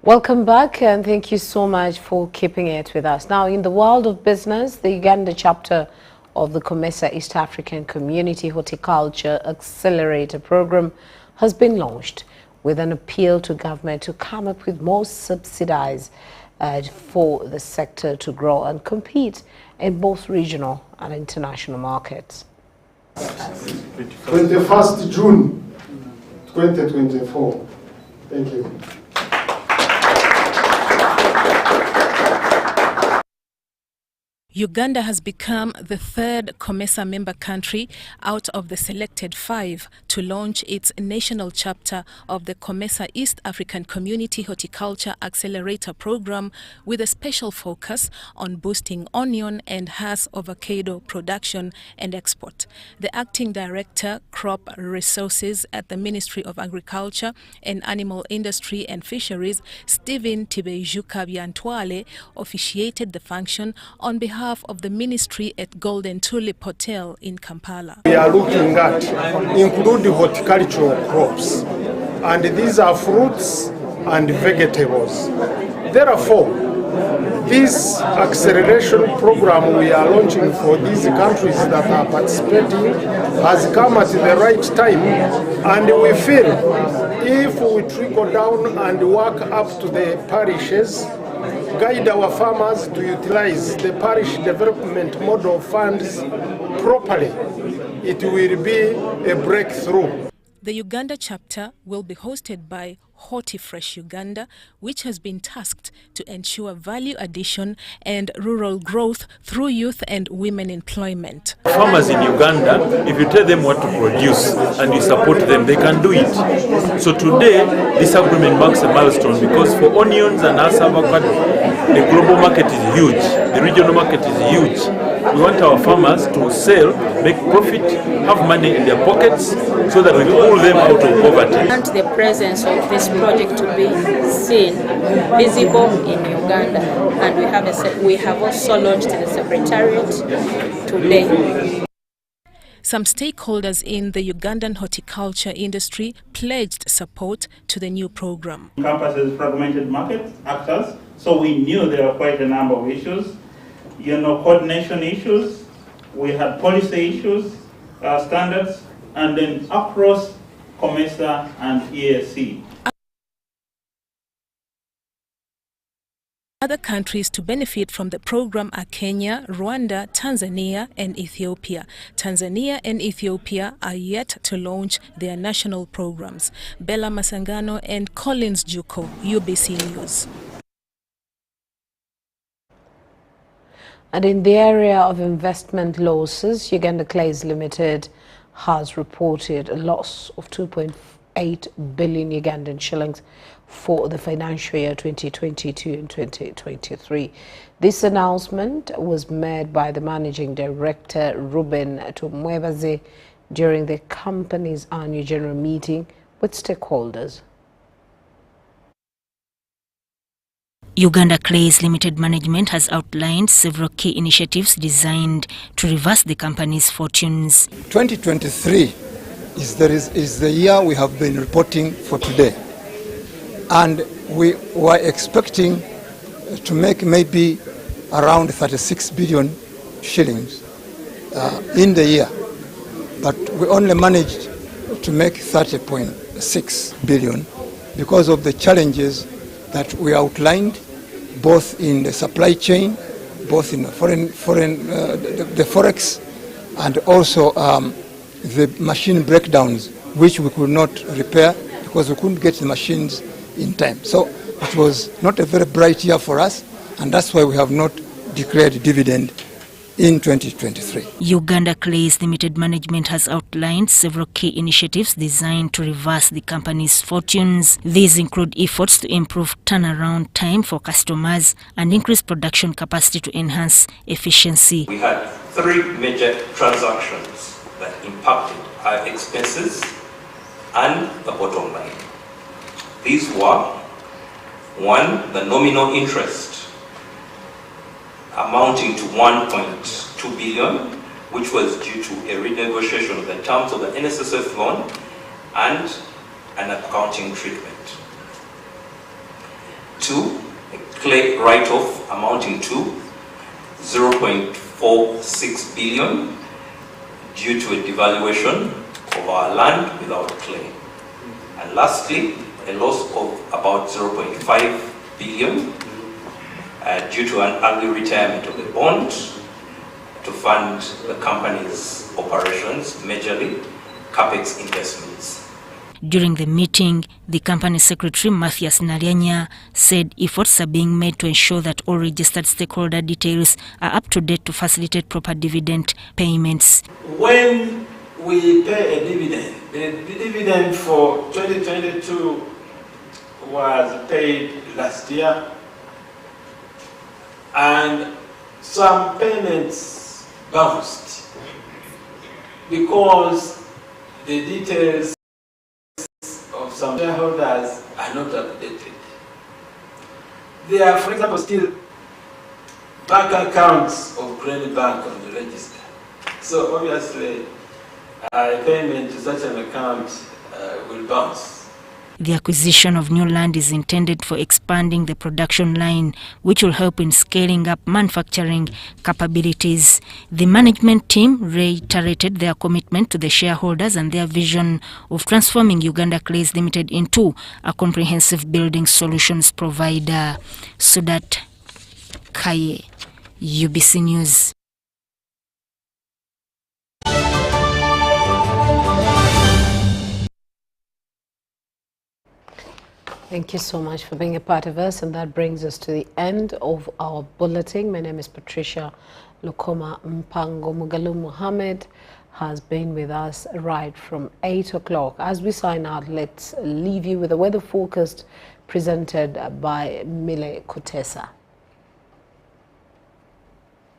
Welcome back, and thank you so much for keeping it with us. Now, in the world of business, the Uganda chapter of the COMESA East African Community Horticulture Accelerator Program has been launched with an appeal to government to come up with more subsidies for the sector to grow and compete in both regional and international markets. 21st June 2024. Thank you. Uganda has become the third COMESA member country out of the selected 5 to launch its national chapter of the COMESA East African Community Horticulture Accelerator Program, with a special focus on boosting onion and Hass avocado production and export. The acting director, Crop Resources at the Ministry of Agriculture and Animal Industry and Fisheries, Stephen Tibeijuka Byantwale, officiated the function on behalf of the ministry at Golden Tulip Hotel in Kampala. We are looking at including horticultural crops, and these are fruits and vegetables. Therefore, this acceleration program we are launching for these countries that are participating has come at the right time, and we feel if we trickle down and work up to the parishes, guide our farmers to utilize the parish development model funds properly, it will be a breakthrough. The Uganda chapter will be hosted by HortiFresh Uganda, which has been tasked to ensure value addition and rural growth through youth and women employment. Farmers in Uganda, if you tell them what to produce and you support them, they can do it. So today, this agreement marks a milestone, because for onions and avocado, the global market is huge, the regional market is huge. We want our farmers to sell, make profit, have money in their pockets, so that we pull them out of poverty. And the presence of this project to be seen, visible in Uganda, and we have also launched the secretariat today. Some stakeholders in the Ugandan horticulture industry pledged support to the new program. Campuses, fragmented market actors, so we knew there were quite a number of issues. Coordination issues, we had policy issues, standards, and then across COMESA and EAC. Other countries to benefit from the program are Kenya, Rwanda, Tanzania, and Ethiopia. Tanzania and Ethiopia are yet to launch their national programs. Bella Masangano and Collins Juko, UBC News. And in the area of investment losses, Uganda Clays Limited has reported a loss of 2.8 billion Ugandan shillings for the financial year 2022 and 2023. This announcement was made by the Managing Director, Ruben Tumwebaze, during the company's annual general meeting with stakeholders. Uganda Clays Limited management has outlined several key initiatives designed to reverse the company's fortunes. 2023 is the year we have been reporting for today. And we were expecting to make maybe around 36 billion shillings in the year. But we only managed to make 30.6 billion because of the challenges that we outlined, both in the supply chain, both in the the forex, and also the machine breakdowns, which we could not repair because we couldn't get the machines in time. So it was not a very bright year for us, and that's why we have not declared dividend in 2023. Uganda Clays Limited Management has outlined several key initiatives designed to reverse the company's fortunes. These include efforts to improve turnaround time for customers and increase production capacity to enhance efficiency. We had 3 major transactions that impacted our expenses and the bottom line. These were: 1, the nominal interest amounting to 1.2 billion, which was due to a renegotiation of the terms of the NSSF loan and an accounting treatment. 2, a clay write-off amounting to 0.46 billion due to a devaluation of our land without clay. And lastly, a loss of about 0.5 billion due to an early retirement of the bond to fund the company's operations, majorly capex investments. During the meeting, the company secretary, Matthias Narianya, said efforts are being made to ensure that all registered stakeholder details are up to date to facilitate proper dividend payments. When we pay a dividend, the dividend for 2022 was paid last year, and some payments bounced because the details of some shareholders are not updated. There are, for example, still bank accounts of Grain Bank on the register. So obviously, a payment to such an account will bounce. The acquisition of new land is intended for expanding the production line, which will help in scaling up manufacturing capabilities. The management team reiterated their commitment to the shareholders and their vision of transforming Uganda Clays Limited into a comprehensive building solutions provider. Sudat Kaye, UBC News. Thank you so much for being a part of us, and that brings us to the end of our bulletin. My name is Patricia Lukoma. Mpango Mugalu Mohammed has been with us right from 8 o'clock. As we sign out, let's leave you with a weather forecast presented by Mile Kutesa.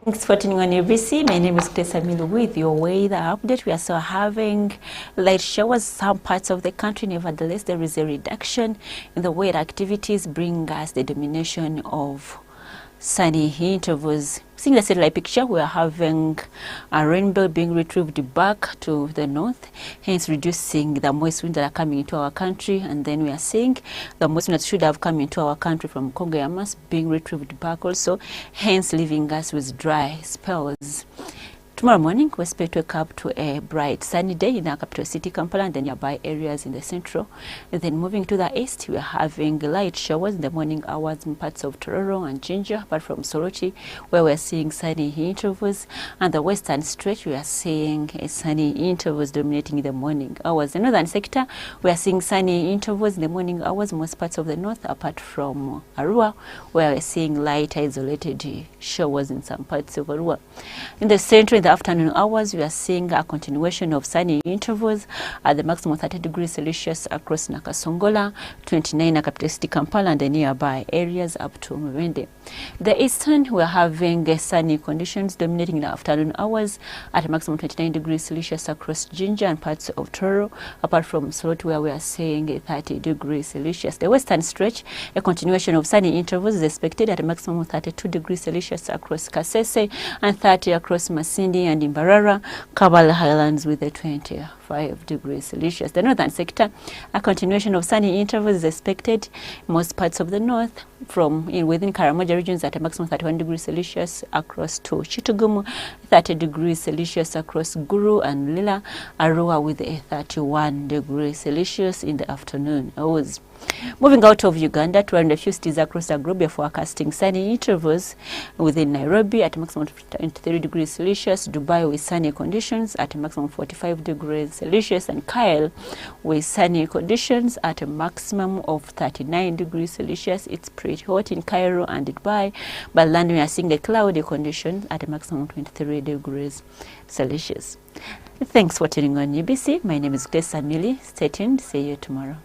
Thanks for tuning on UBC. My name is Tessa Milu with your weather update. We are still having light showers some parts of the country. Nevertheless, there is a reduction in the weather activities, bringing us the domination of sunny intervals. Seeing the satellite picture, we are having a rainbow being retrieved back to the north, hence reducing the moist winds that are coming into our country. And then we are seeing the moist winds that should have come into our country from Congo Yamas being retrieved back also, hence leaving us with dry spells. Tomorrow morning, we expect to wake up to a bright sunny day in our capital city, Kampala, and the nearby areas in the central. And then moving to the east, we are having light showers in the morning hours in parts of Tororo and Jinja, apart from Soroti, where we are seeing sunny intervals. And the western stretch, we are seeing sunny intervals dominating in the morning hours. The northern sector, we are seeing sunny intervals in the morning hours, most parts of the north, apart from Arua, where we are seeing light isolated showers in some parts of Arua. In the central, in the afternoon hours, we are seeing a continuation of sunny intervals at the maximum 30 degrees Celsius across Nakasongola, 29 at capital city Kampala and the nearby areas up to Mubende. The eastern, we are having sunny conditions dominating in the afternoon hours at a maximum 29 degrees Celsius across Jinja and parts of Toro, apart from Soroti, where we are seeing 30 degrees Celsius. The western stretch, a continuation of sunny intervals is expected at a maximum 32 degrees Celsius across Kasese and 30 across Masindi and Imbarara, Kabala Highlands with a 20 45 degrees Celsius. The northern sector, a continuation of sunny intervals is expected. Most parts of the north, within Karamoja regions at a maximum 31 degrees Celsius across to Chitugumu, 30 degrees Celsius across Guru and Lila, Arua with a 31 degrees Celsius in the afternoon hours. Moving out of Uganda to a few cities across the globe, we are forecasting sunny intervals within Nairobi at a maximum of 23 degrees Celsius, Dubai with sunny conditions at a maximum of 45 degrees Celsius, and Kyle with sunny conditions at a maximum of 39 degrees Celsius. It's pretty hot in Cairo and Dubai, but London we are seeing the cloudy conditions at a maximum of 23 degrees Celsius. Thanks for tuning on UBC. My name is Grace Amili. Stay tuned. See you tomorrow.